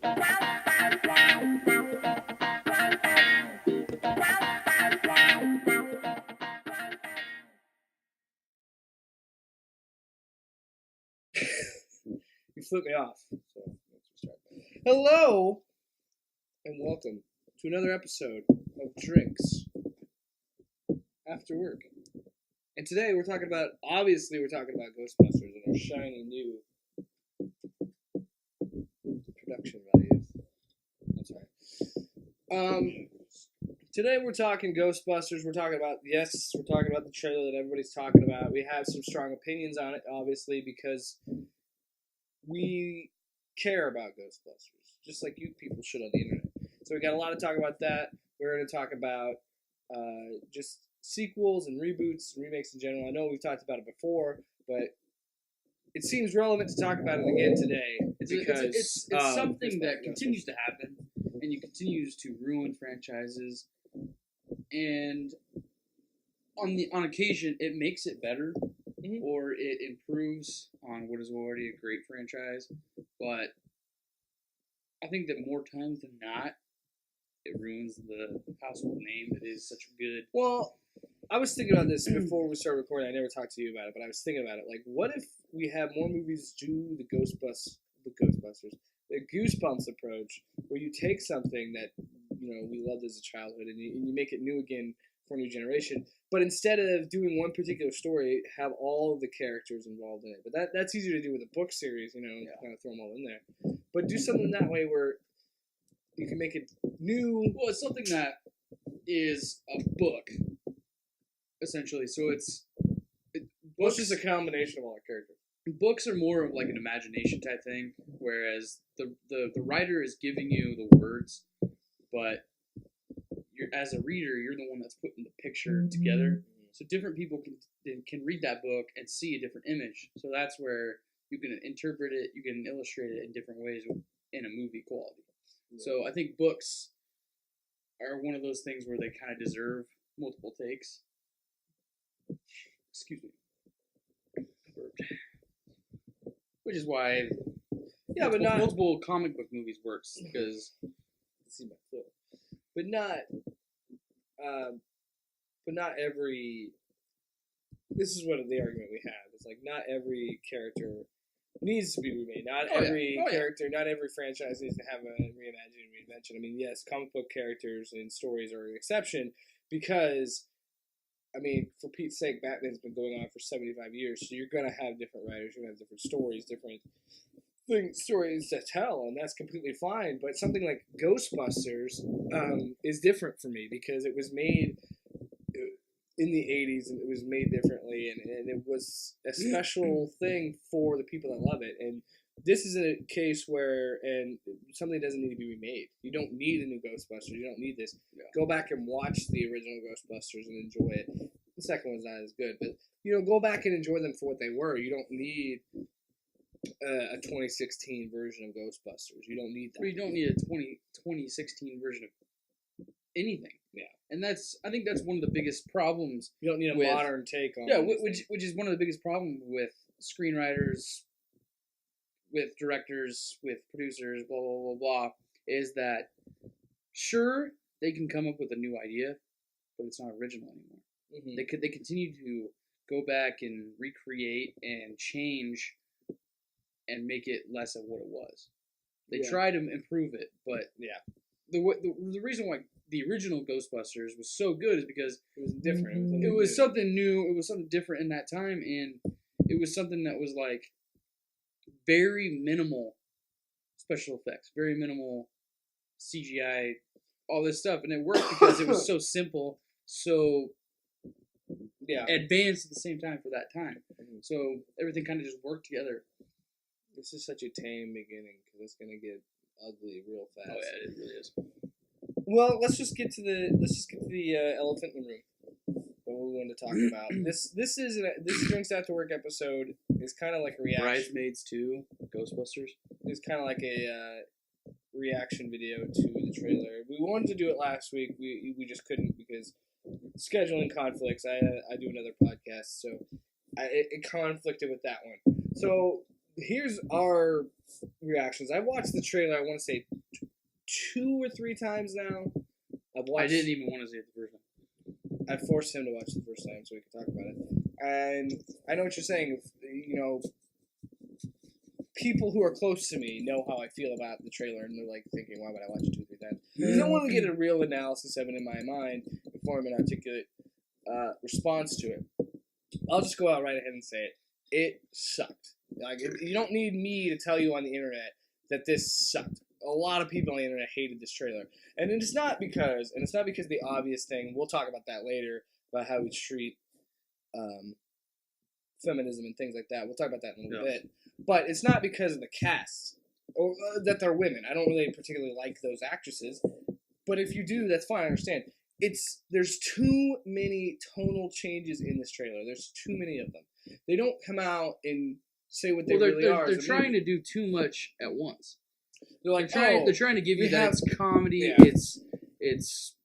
You flipped me off. So let's restart. Hello, and welcome to another episode of Drinks After Work. And today we're talking about Ghostbusters and our shiny new production values. That's right. Today we're talking Ghostbusters. We're talking about the trailer that everybody's talking about. We have some strong opinions on it, obviously, because we care about Ghostbusters, just like you people should on the internet. So we got a lot to talk about that. We're going to talk about just sequels and reboots and remakes in general. I know we've talked about it before, but it seems relevant to talk about it again today. It's something that continues to happen, and it continues to ruin franchises. And on occasion, it makes it better, or it improves on what is already a great franchise. But I think that more times than not, it ruins the household name that is such a good. Well, I was thinking about this before we started recording. I never talked to you about it, but I was thinking about it. Like, what if we have more movies do the Goosebumps approach, where you take something that we loved as a childhood and you make it new again for a new generation, but instead of doing one particular story, have all of the characters involved in it. But that's easier to do with a book series, kind of throw them all in there. But do something that way where you can make it new. Well, it's something that is a book, essentially. So it's just a combination of all the characters. Books are more of like an imagination type thing, whereas the writer is giving you the words, but as a reader, you're the one that's putting the picture together. So different people can read that book and see a different image. So that's where you can interpret it, you can illustrate it in different ways in a movie quality. Yeah. So I think books are one of those things where they kind of deserve multiple takes. Excuse me. Which is why multiple comic book movies works, because see my foot. But not every. This is what the argument we have. It's like not every character needs to be remade. Not every character, not every franchise needs to have a reimagining, reinvention. I mean, yes, comic book characters and stories are an exception because, I mean, for Pete's sake, Batman's been going on for 75 years, so you're gonna have different writers, you're gonna have different stories, different stories to tell, and that's completely fine. But something like Ghostbusters is different for me because it was made in the 80s and it was made differently, and it was a special thing for the people that love it. And this is a case where something doesn't need to be remade. You don't need a new Ghostbusters. You don't need this. Yeah. Go back and watch the original Ghostbusters and enjoy it. The second one's not as good, but go back and enjoy them for what they were. You don't need a 2016 version of Ghostbusters. You don't need that. You don't need a 2016 version of anything. Yeah, and I think that's one of the biggest problems. You don't need a modern take on. Yeah, which is one of the biggest problems with screenwriters, with directors, with producers, blah blah blah blah, is that sure they can come up with a new idea, but it's not original anymore. Mm-hmm. They continue to go back and recreate and change and make it less of what it was. They try to improve it, but the reason why the original Ghostbusters was so good is because it was different. It was something new. It was something different in that time, and it was something that was like very minimal special effects, very minimal CGI, all this stuff, and it worked because it was so simple, so advanced at the same time for that time. Mm-hmm. So everything kind of just worked together. This is such a tame beginning because it's gonna get ugly real fast. Oh yeah, it really is. Well, let's just get to the elephant in the room. What we wanted to talk about. This Drinks After Work episode is kind of like a reaction. Bridesmaids 2, Ghostbusters. It's kind of like a reaction video to the trailer. We wanted to do it last week. We just couldn't because scheduling conflicts. I do another podcast, so it conflicted with that one. So here's our reactions. I watched the trailer, I want to say 2 or 3 times now. I didn't even want to see it the first time. I forced him to watch it the first time so we could talk about it. And I know what you're saying. You know, people who are close to me know how I feel about the trailer, and they're like thinking, why would I watch it 2 or 3 times? Because I want to get a real analysis of it in my mind and form an articulate response to it. I'll just go out right ahead and say it. It sucked. Like, you don't need me to tell you on the internet that this sucked. A lot of people on the internet hated this trailer. And it's not because the obvious thing, we'll talk about that later, about how we treat feminism and things like that. We'll talk about that in a little bit. But it's not because of the cast, or that they're women. I don't really particularly like those actresses. But if you do, that's fine, I understand. There's too many tonal changes in this trailer. There's too many of them. They don't come out and say what they really are. They're trying to do too much at once. They're like, they're trying to give you that it's comedy. Yeah. It's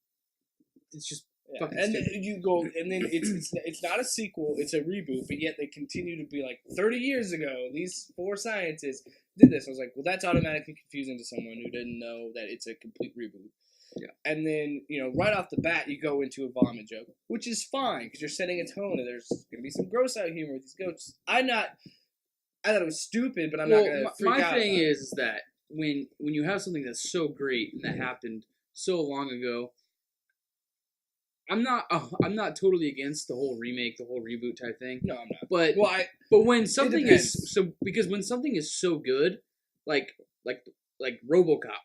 just fucking and stupid. then you go, and then it's not a sequel. It's a reboot, but yet they continue to be like 30 years ago. These 4 scientists did this. I was like, well, that's automatically confusing to someone who didn't know that it's a complete reboot. Yeah. And then, right off the bat, you go into a vomit joke, which is fine because you're setting a tone, and there's going to be some gross out humor with these ghosts. I thought it was stupid, but I'm not going to freak out. My thing is that when you have something that's so great and that happened so long ago, I'm not totally against the whole remake, the whole reboot type thing. No, I'm not. But when something is when something is so good, like RoboCop,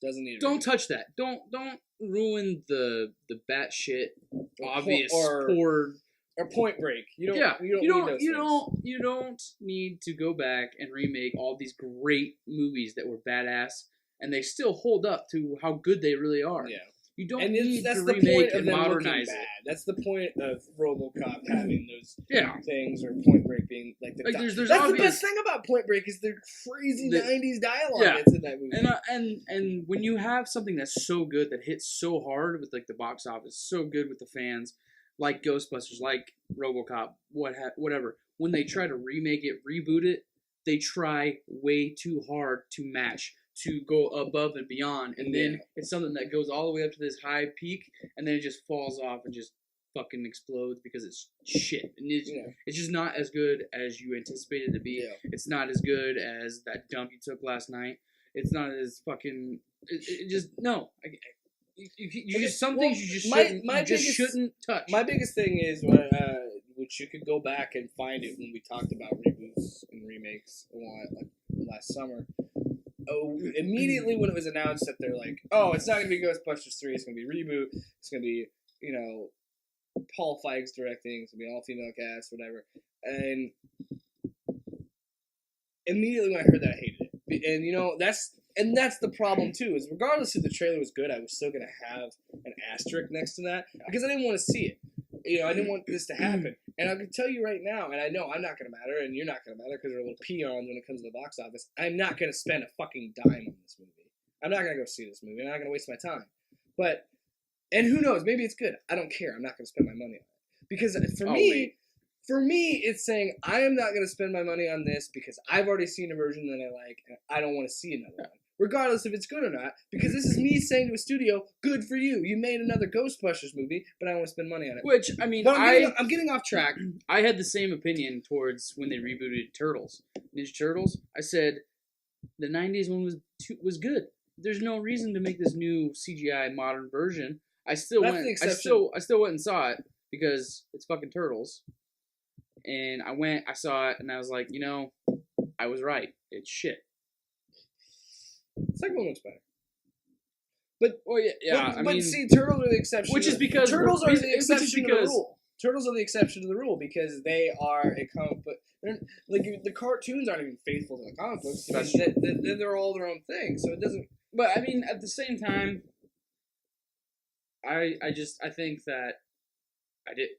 doesn't need. Don't touch that. Don't ruin the batshit obvious poor. Or Point Break. You don't need to go back and remake all these great movies that were badass and they still hold up to how good they really are. Yeah. You don't need to remake and modernize it. That's the point of RoboCop having those things, or Point Break being like the. There's that's obvious, the best thing about Point Break is the crazy '90s dialogue that's in that movie. And when you have something that's so good that hits so hard with like the box office, so good with the fans, like Ghostbusters, like RoboCop, whatever. When they try to remake it, reboot it, they try way too hard to match, to go above and beyond, and then it's something that goes all the way up to this high peak, and then it just falls off and just fucking explodes because it's shit. And it's just not as good as you anticipated it to be. Yeah. It's not as good as that dump you took last night. It's not as fucking. It just no. You just some things you just shouldn't touch. My biggest thing is which you could go back and find it when we talked about reboots and remakes last summer. Oh, immediately when it was announced that they're like, oh, it's not going to be Ghostbusters 3, it's going to be Reboot, it's going to be, Paul Feig's directing, it's going to be all-female cast, whatever. And immediately when I heard that, I hated it. And that's the problem, too, is regardless if the trailer was good, I was still going to have an asterisk next to that, because I didn't want to see it. I didn't want this to happen. And I can tell you right now, and I know I'm not going to matter, and you're not going to matter because we're little peons when it comes to the box office. I'm not going to spend a fucking dime on this movie. I'm not going to go see this movie. I'm not going to waste my time. And who knows? Maybe it's good. I don't care. I'm not going to spend my money on it. Because for me, it's saying I am not going to spend my money on this because I've already seen a version that I like, and I don't want to see another one. Regardless if it's good or not, because this is me saying to a studio, good for you. You made another Ghostbusters movie, but I don't want to spend money on it. Which, I mean, I'm getting off track. I had the same opinion towards when they rebooted Turtles. Ninja Turtles, I said, the 90s one was good. There's no reason to make this new CGI modern version. I still went and saw it because it's fucking Turtles. And I saw it, and I was like, I was right. It's shit. Second one looks better. But see, Turtles are the exception. Which is because Turtles are the exception to the rule. Turtles are the exception to the rule because they are a comic book. Like the cartoons aren't even faithful to the comic books. They're all their own thing, so it doesn't. But I mean, at the same time, I think that I did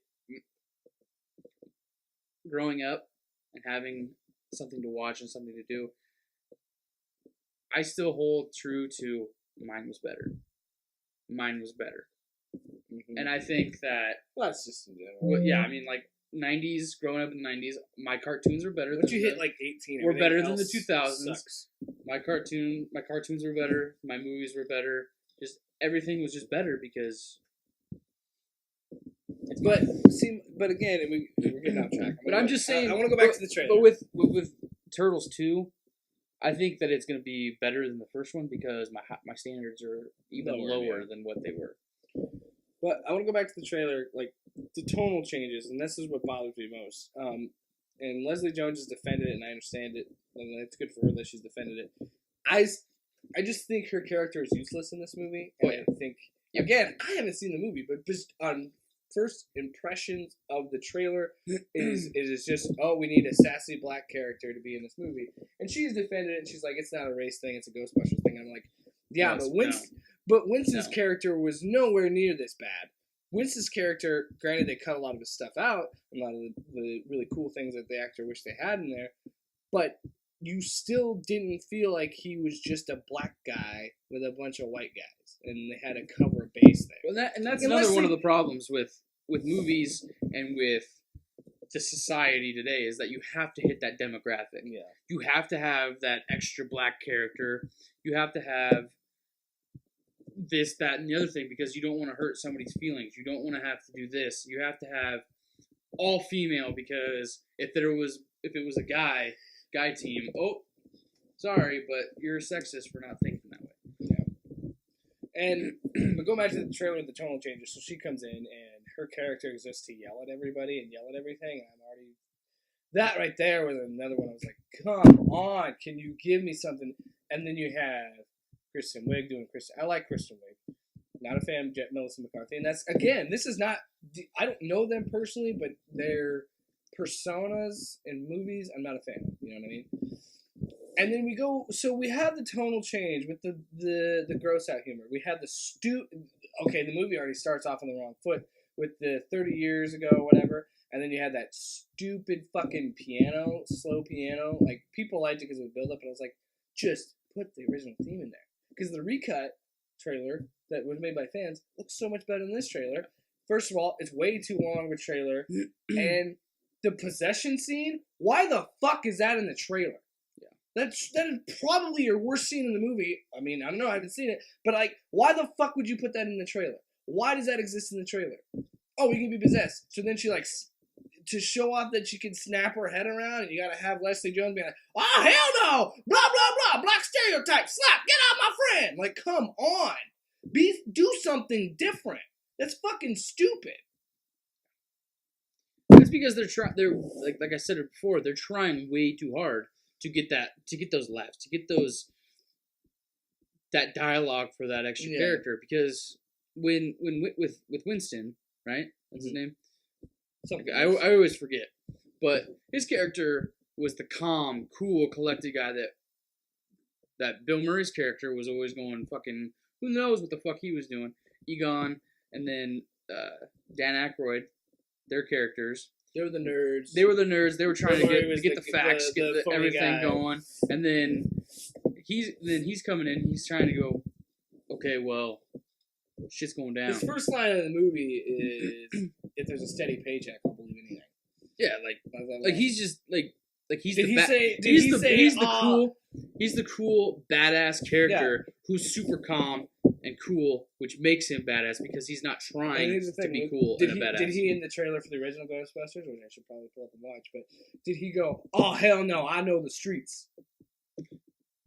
growing up and having something to watch and something to do. I still hold true to mine was better. Mine was better. Mm-hmm. And I think that... Well, that's just in general. Well, yeah, I mean, like, 90s, growing up in the 90s, my cartoons were better. Once you hit like 18, were better than the 2000s. Sucks. My cartoons were better. My movies were better. Just everything was just better because. But again, we're getting off track. I'm just saying. I want to go back to the trailer. But with Turtles 2, I think that it's going to be better than the first one because my standards are even lower than what they were. But I want to go back to the trailer, like the tonal changes, and this is what bothers me most. And Leslie Jones has defended it, and I understand it, and it's good for her that she's defended it. I just think her character is useless in this movie, and I think again, I haven't seen the movie, but just on first impressions of the trailer, it is just we need a sassy black character to be in this movie, and she's defended it, and she's like, it's not a race thing, it's a Ghostbusters thing. I'm like, yeah, but Winston's character was nowhere near this bad. Winston's character, granted, they cut a lot of his stuff out, a lot of the really cool things that the actor wished they had in there, but you still didn't feel like he was just a black guy with a bunch of white guys, and they had to cover a base there. Well, that's another one of the problems with movies and with the society today is that you have to hit that demographic. Yeah. You have to have that extra black character. You have to have this, that, and the other thing because you don't want to hurt somebody's feelings. You don't want to have to do this. You have to have all female because if it was a guy team, sorry, but you're a sexist for not thinking that way. Yeah. And but go back to the trailer with the tonal changes. So she comes in and her character is just to yell at everybody and yell at everything. And I'm already that right there was another one. I was like, come on, can you give me something? And then you have Kristen Wiig doing Kristen. I like Kristen Wiig. Not a fan of Melissa McCarthy. And that's, again, this is not, I don't know them personally, but their personas in movies, I'm not a fan of. You know what I mean? And then we have the tonal change with the gross out humor. We have the the movie already starts off on the wrong foot with the 30 years ago, whatever. And then you had that stupid fucking slow piano. Like, people liked it because of the build-up, and I was like, just put the original theme in there. Because the recut trailer that was made by fans looks so much better than this trailer. First of all, it's way too long of a trailer. And the possession scene, why the fuck is that in the trailer? Yeah. That is probably your worst scene in the movie. I mean, I don't know, I haven't seen it. But, like, why the fuck would you put that in the trailer? Why does that exist in the trailer? Oh, we can be possessed. So then she, like, to show off that she can snap her head around, and you gotta have Leslie Jones be like, oh, hell no! Blah, blah, blah! Black stereotype! Slap! Get out, my friend! Like, come on! Do something different. That's fucking stupid. It's because they're like I said it before, they're trying way too hard to get those laughs, to get that dialogue for that extra character. Because when with Winston, right? That's his name. I always forget, but his character was the calm, cool, collected guy that Bill Murray's character was always going fucking. Who knows what the fuck he was doing? Egon, and then Dan Aykroyd, their characters. They were the nerds. They were trying to get the facts, get everything going, and then he's coming in. He's trying to go. Okay, well, shit's going down. His first line of the movie is, "If there's a steady paycheck, I'll believe anything." Yeah, like he's just like he's the cool badass character who's super calm and cool, which makes him badass because he's not trying to be cool and a badass. Did he in the trailer for the original Ghostbusters, which I should probably pull up and watch, but did he go, oh hell no, I know the streets?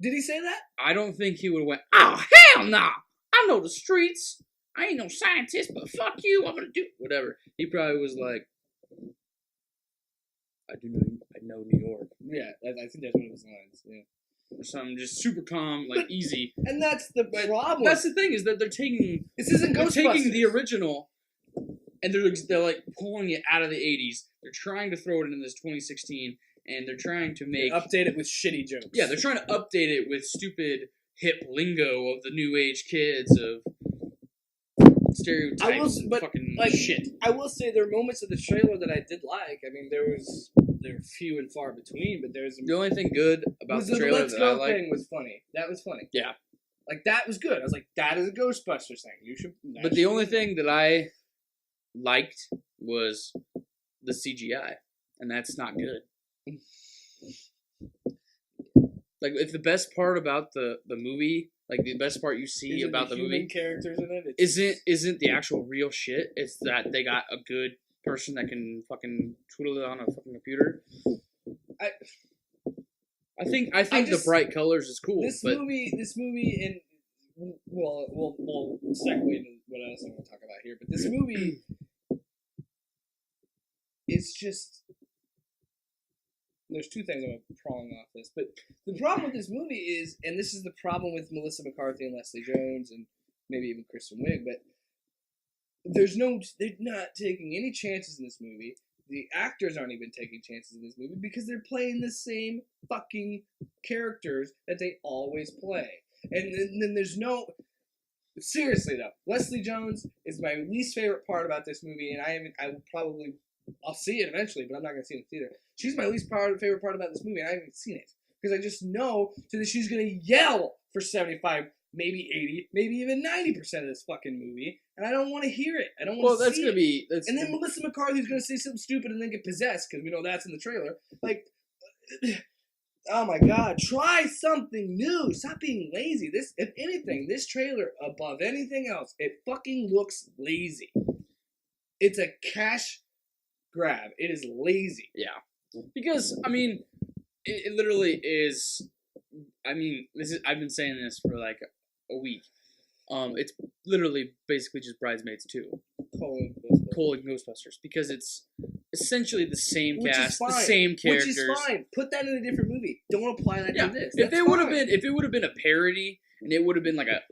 Did he say that? I don't think he would have went, oh hell no, I know the streets. I ain't no scientist, but fuck you, I'm gonna do whatever. He probably was like, I know New York. Yeah, I think that's one of his lines. Yeah. Or something just super calm, like easy. And that's the problem. That's the thing, is that they're taking the original and they're like pulling it out of the 80s. They're trying to throw it into this 2016 and they're trying to update it with shitty jokes. Yeah, they're trying to update it with stupid hip lingo of the new age kids of stereotypes and fucking shit. I will say there are moments of the trailer that I did like. I mean, they're few and far between, but there's the only thing good about the trailer that I like. Thing was funny. That was funny. Yeah, like that was good. I was like, that is a Ghostbusters thing. You should. But the only thing that I liked was the CGI, and that's not good. Like, if the best part about the movie, like the best part you see about the movie, characters in it, isn't the actual real shit. It's that they got a good person that can fucking twiddle it on a fucking computer. I think the bright colors is cool. This movie, and we'll segue into what else I want to talk about here. But this movie, it's just. There's two things I'm prong off this, but the problem with this movie is, and this is the problem with Melissa McCarthy and Leslie Jones and maybe even Kristen Wiig, but they're not taking any chances in this movie. The actors aren't even taking chances in this movie because they're playing the same fucking characters that they always play. And then there's no... Seriously, though, Leslie Jones is my least favorite part about this movie, and I'll see it eventually, but I'm not going to see it in the theater. She's my least favorite part about this movie, and I haven't seen it. Because I just know that she's going to yell for 75, maybe 80, maybe even 90% of this fucking movie, and I don't want to hear it. I don't want to see it. And then Melissa McCarthy's going to say something stupid and then get possessed, because we know that's in the trailer. Like, oh my god, try something new. Stop being lazy. This, if anything, this trailer, above anything else, it fucking looks lazy. It's a cash grab. It is lazy. Yeah. Because, I mean, it literally is, I mean, I've been saying this for like a week. It's literally basically just Bridesmaids 2. Colon Ghostbusters. Because it's essentially the same cast, the same characters. Which is fine. Put that in a different movie. Don't apply that to this. If it would have been a parody, and it would have been like a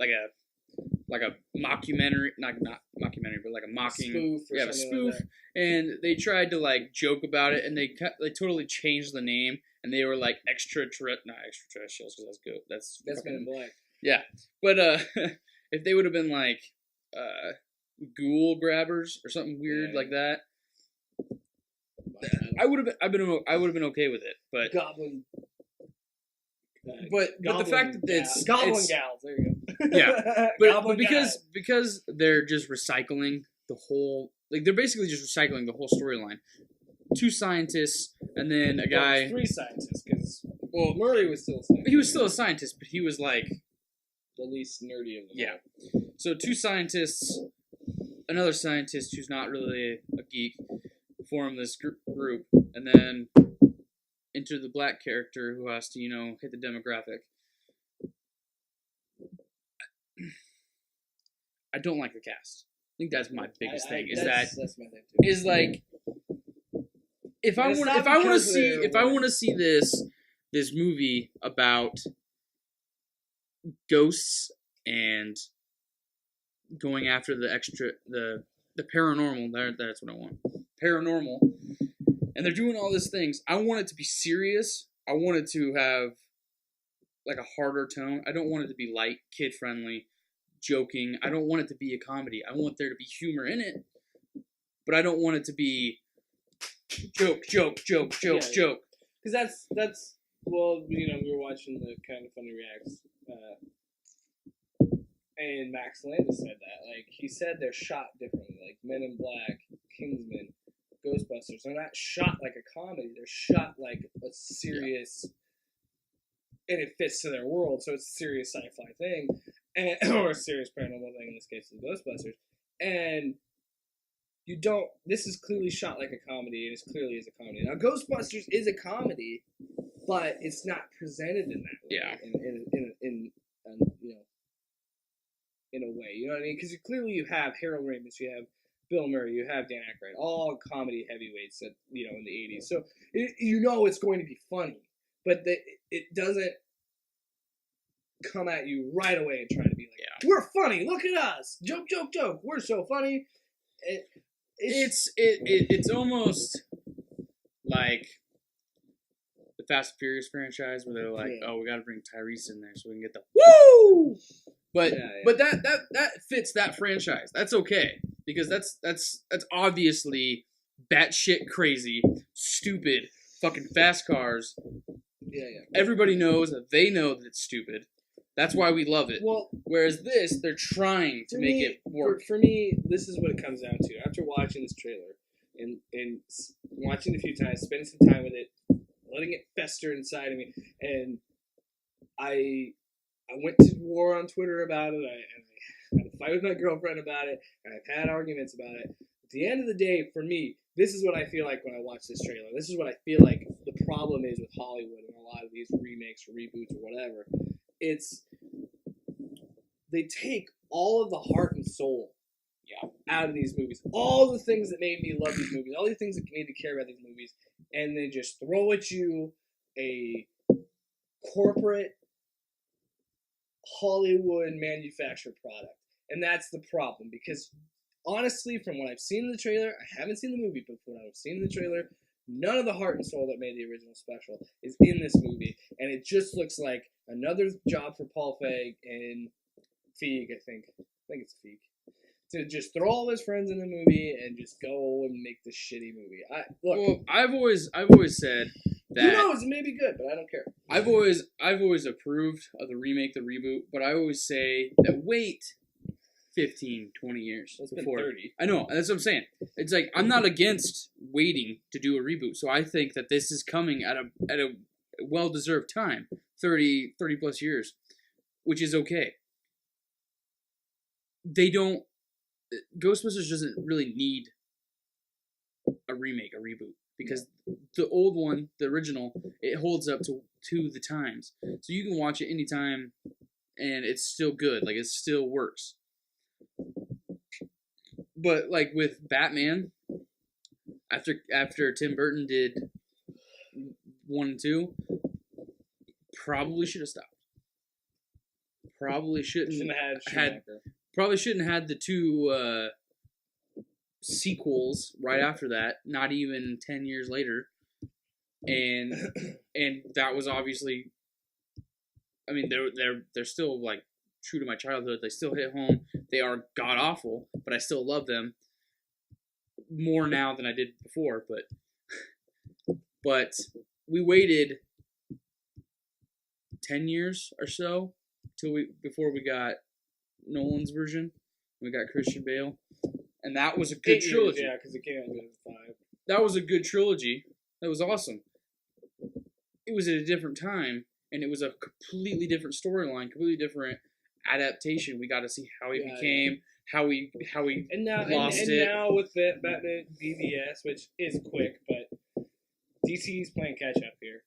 mockumentary, not mockumentary, but like a mocking spoof. A spoof. Like, and they tried to like joke about it, and they totally changed the name, and they were like extraterrestrials, because that's good. That's Men in Black. Yeah, but if they would have been like ghoul grabbers or something weird like that, I would have been okay with it. But Goblin. But the fact that it's Goblin Gals, there you go. Yeah, but because they're just recycling the whole, like they're basically just recycling the whole storyline. 2 scientists and then a guy. 3 scientists, because Murray was still a scientist. He was still a scientist, but he was like the least nerdy of them. Yeah. So 2 scientists, another scientist who's not really a geek, form this group, and then enter the black character who has to, hit the demographic. I don't like the cast. I think that's my biggest thing. That's my thing too. Is like, if I want to see this movie about ghosts and going after the paranormal, that's what I want. Paranormal. And they're doing all these things. I want it to be serious. I want it to have like a harder tone. I don't want it to be light, kid-friendly, joking. I don't want it to be a comedy. I want there to be humor in it. But I don't want it to be joke. Because that's well, we were watching the Kind of Funny Reacts. And Max Landis said that. Like, he said they're shot differently. Like, Men in Black, Kingsman, Ghostbusters, they're not shot like a comedy. They're shot like a serious, and it fits to their world, so it's a serious sci-fi thing, or a serious paranormal thing. In this case, is Ghostbusters. And this is clearly shot like a comedy, and it clearly is a comedy. Now, Ghostbusters is a comedy, but it's not presented in that way. Yeah. In a way, you know what I mean? Because clearly you have Harold Ramis, you have Bill Murray, you have Dan Aykroyd, all comedy heavyweights that, in the 80s. So, it's going to be funny, but it doesn't come at you right away and try to be like, we're funny, look at us, joke, we're so funny. It's almost like the Fast and Furious franchise where they're like, we got to bring Tyrese in there so we can get the woo! But that fits that franchise. That's okay. Because that's obviously batshit crazy, stupid, fucking fast cars. Yeah. Everybody knows that they know that it's stupid. That's why we love it. Well, whereas this, they're trying to make it work. For me, this is what it comes down to. After watching this trailer, and watching it a few times, spending some time with it, letting it fester inside of me, and I went to war on Twitter about it. I had a fight with my girlfriend about it, and I've had arguments about it. At the end of the day, for me, this is what I feel like when I watch this trailer. This is what I feel like the problem is with Hollywood and a lot of these remakes or reboots or whatever. It's they take all of the heart and soul out of these movies. All the things that made me love these movies, all the things that made me care about these movies, and they just throw at you a corporate Hollywood manufactured product. And that's the problem, because honestly, from what I've seen in the trailer, I haven't seen the movie, but from what I've seen in the trailer, none of the heart and soul that made the original special is in this movie. And it just looks like another job for Paul Feig and Feig, I think it's Feig, to just throw all his friends in the movie and just go and make this shitty movie. I've always said that, who knows, it may be good, but I don't care. I've always approved of the remake, the reboot, but I always say that wait 15, 20 years It's before. been 30. I know, that's what I'm saying. It's like, I'm not against waiting to do a reboot, so I think that this is coming at a well-deserved time, 30 plus years, which is okay. Ghostbusters doesn't really need a remake, a reboot, because the old one, the original, it holds up to the times. So you can watch it anytime, and it's still good. Like, it still works. But like with Batman, after Tim Burton did 1 and 2, probably should have stopped. Probably shouldn't have had the 2 sequels right after that. Not even 10 years later, and that was obviously. I mean, they're still like true to my childhood. They still hit home. They are god awful, but I still love them more now than I did before. But we waited 10 years or so before we got Nolan's version. We got Christian Bale, and that was a good trilogy. Yeah, because it came out in 2005. That was a good trilogy. That was awesome. It was at a different time, and it was a completely different storyline, completely different adaptation. We got to see how he became, how he lost it. And now with Batman BVS, which is quick, but DC's playing catch up here.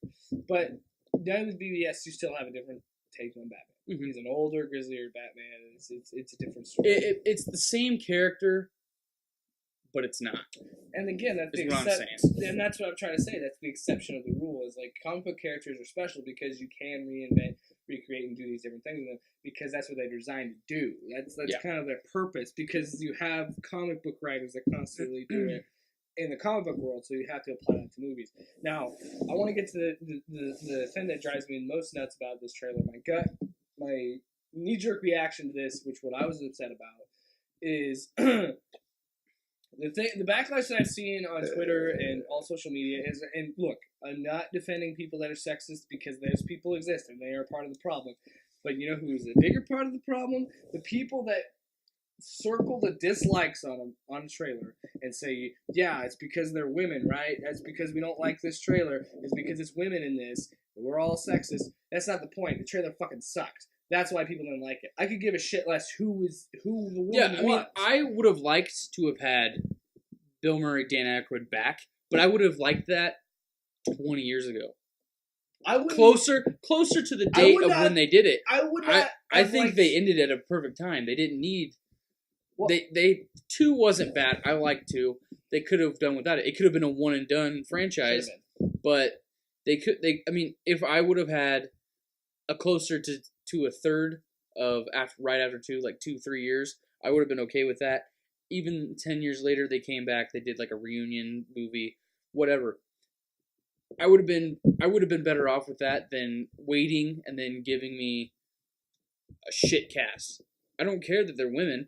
But now with BVS, you still have a different take on Batman. Mm-hmm. He's an older, grislier Batman. It's a different story. It's the same character, but it's not. And again, that's what I'm saying. And that's what I'm trying to say. That's the exception of the rule. Is like comic book characters are special because you can reinvent, recreate, and do these different things with them because that's what they're designed to do. That's kind of their purpose, because you have comic book writers that constantly do it in the comic book world, so you have to apply that to movies. Now, I want to get to the thing that drives me most nuts about this trailer. My knee-jerk reaction to this, which what I was upset about, is the backlash that I've seen on Twitter and all social media is, and look, I'm not defending people that are sexist, because those people exist and they are part of the problem. But you know who's a bigger part of the problem? The people that circle the dislikes on a trailer and say, yeah, it's because they're women, right? That's because we don't like this trailer. It's because it's women in this. We're all sexist. That's not the point. The trailer fucking sucked. That's why people didn't like it. I could give a shit less who the woman was. Yeah, I mean, I would have liked to have had Bill Murray, Dan Aykroyd back, but I would have liked that 20 years ago. Closer to the date of when they did it. I think they ended at a perfect time. They didn't need. Well, they 2 wasn't bad. I like 2. They could have done without it. It could have been a one and done franchise, but I mean, if I would have had a closer to a third of right after 2, like 2-3 years, I would have been okay with that. Even 10 years later, they came back. They did like a reunion movie, whatever. I would have been better off with that than waiting and then giving me a shit cast. I don't care that they're women.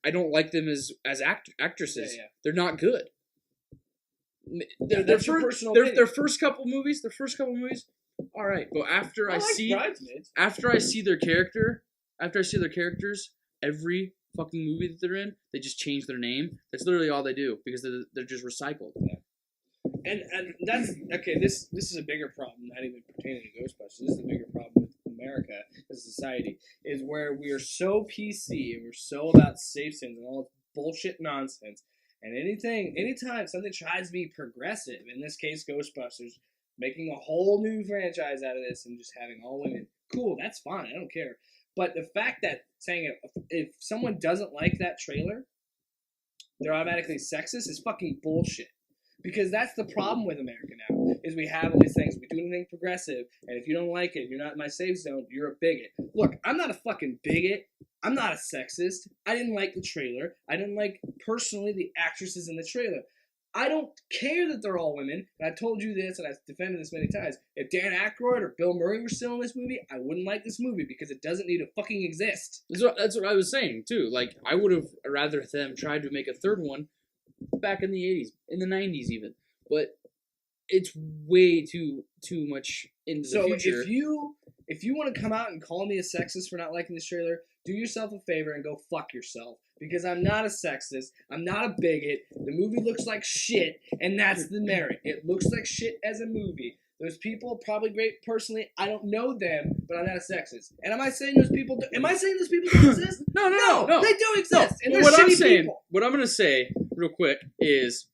I don't like them as actresses. Yeah. They're not good. Their first couple movies, all right. But after I see their characters, every fucking movie that they're in, they just change their name. That's literally all they do, because they're just recycled. Yeah. And that's okay. This is a bigger problem, not even pertaining to Ghostbusters. This is a bigger problem with America as a society, is where we are so PC and we're so about safe zones and all this bullshit nonsense. And anytime something tries to be progressive, in this case Ghostbusters, making a whole new franchise out of this and just having all women, cool, that's fine. I don't care. But the fact that saying if someone doesn't like that trailer, they're automatically sexist is fucking bullshit. Because that's the problem with America now, is we have all these things. We do anything progressive, and if you don't like it, you're not in my safe zone, you're a bigot. Look, I'm not a fucking bigot. I'm not a sexist. I didn't like the trailer. I didn't like, personally, the actresses in the trailer. I don't care that they're all women, and I've told you this, and I've defended this many times. If Dan Aykroyd or Bill Murray were still in this movie, I wouldn't like this movie, because it doesn't need to fucking exist. That's what I was saying, too. Like, I would have rather them tried to make a third one back in the 80s, in the 90s even. But it's way too much into the future. So if you want to come out and call me a sexist for not liking this trailer, do yourself a favor and go fuck yourself. Because I'm not a sexist. I'm not a bigot. The movie looks like shit, and that's the merit. It looks like shit as a movie. Those people, probably great personally. I don't know them, but I'm not a sexist. And am I saying those people don't exist? No. They do exist. And they're shitty people. What I'm going to say, real quick, is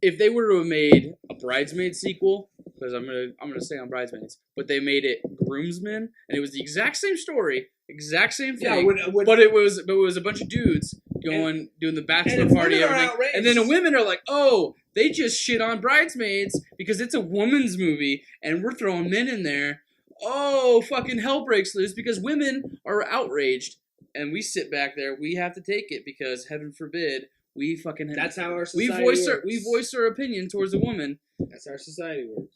if they were to have made a Bridesmaids sequel, because I'm gonna stay on Bridesmaids, but they made it Groomsmen, and it was the exact same story, exact same thing, but it was a bunch of dudes doing the bachelor party, everything, and then the women are like, oh, they just shit on Bridesmaids because it's a woman's movie, and we're throwing men in there. Oh, fucking hell breaks loose because women are outraged, and we sit back there. We have to take it because heaven forbid. That's how our society works. We voice our opinion towards a woman. That's how our society works.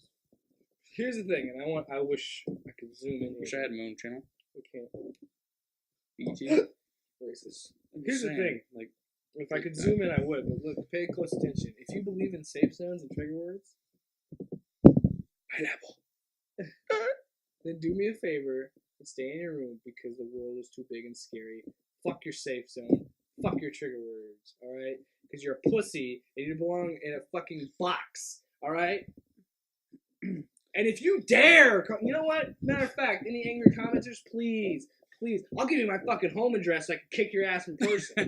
Here's the thing, and I wish I could zoom in. Wish I had my own channel. We can't. BT. Racist. Here's the thing. Like, if I could zoom in, I would. But look, pay close attention. If you believe in safe zones and trigger words, pineapple. Then do me a favor and stay in your room because the world is too big and scary. Fuck your safe zone. Fuck your trigger words, alright? Because you're a pussy and you belong in a fucking box, alright? And if you dare, you know what? Matter of fact, any angry commenters, please, I'll give you my fucking home address so I can kick your ass in person. I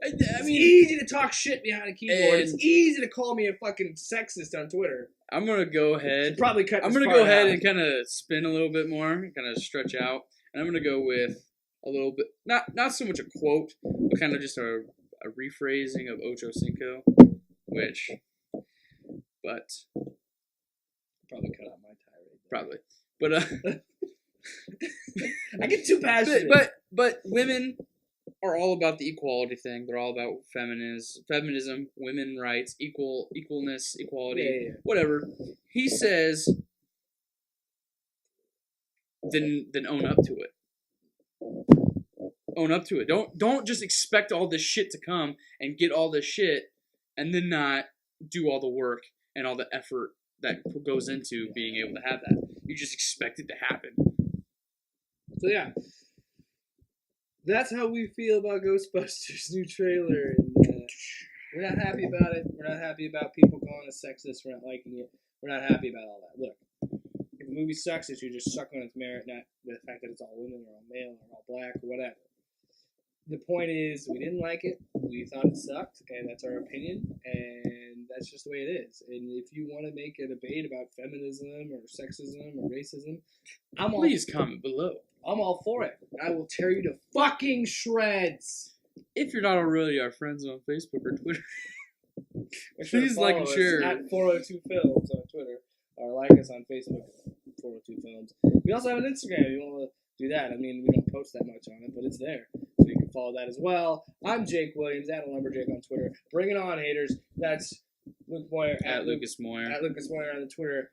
mean, it's easy to talk shit behind a keyboard. It's easy to call me a fucking sexist on Twitter. I'm gonna go ahead. I'm gonna go ahead and kind of spin a little bit more, kind of stretch out, and I'm gonna go with a little bit, not so much a quote, but kind of just a rephrasing of Ocho Cinco, but probably cut out my tirade. Probably, but I get too passionate. But women are all about the equality thing. They're all about feminism, women rights, equalness, equality, whatever. He says, then own up to it. Own up to it. Don't just expect all this shit to come and get all this shit and then not do all the work and all the effort that goes into being able to have that. You just expect it to happen. So yeah, that's how we feel about Ghostbusters' new trailer. And we're not happy about it. We're not happy about people calling us sexist. We're not liking it. We're not happy about all that. Look, if the movie sucks, it should just suck on its merit, not the fact that it's all women or all male or all black or whatever. The point is, we didn't like it. We thought it sucked, and that's our opinion, and that's just the way it is. And if you want to make a debate about feminism or sexism or racism, please comment below. I'm all for it. I will tear you to fucking shreds. If you're not already our friends on Facebook or Twitter, please like and share. At 402 Films on Twitter, or like us on Facebook, 402 Films. We also have an Instagram if you want to do that. I mean, we don't post that much on it, but it's there. So you can follow that as well. I'm Jake Williams, at Lumberjake on Twitter. Bring it on, haters. That's Luke Moyer, at Lucas Moyer. At Lucas Moyer on the Twitter.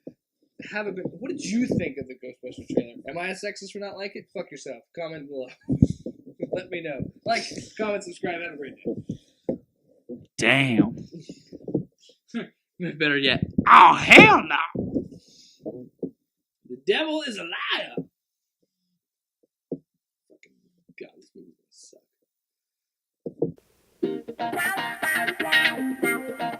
Have a good. What did you think of the Ghostbusters trailer? Am I a sexist for not like it? Fuck yourself. Comment below. Let me know. Like, comment, subscribe. Have a great day. Damn. Better yet. Oh, hell no. The devil is a liar. Fucking God, this movie is gonna suck.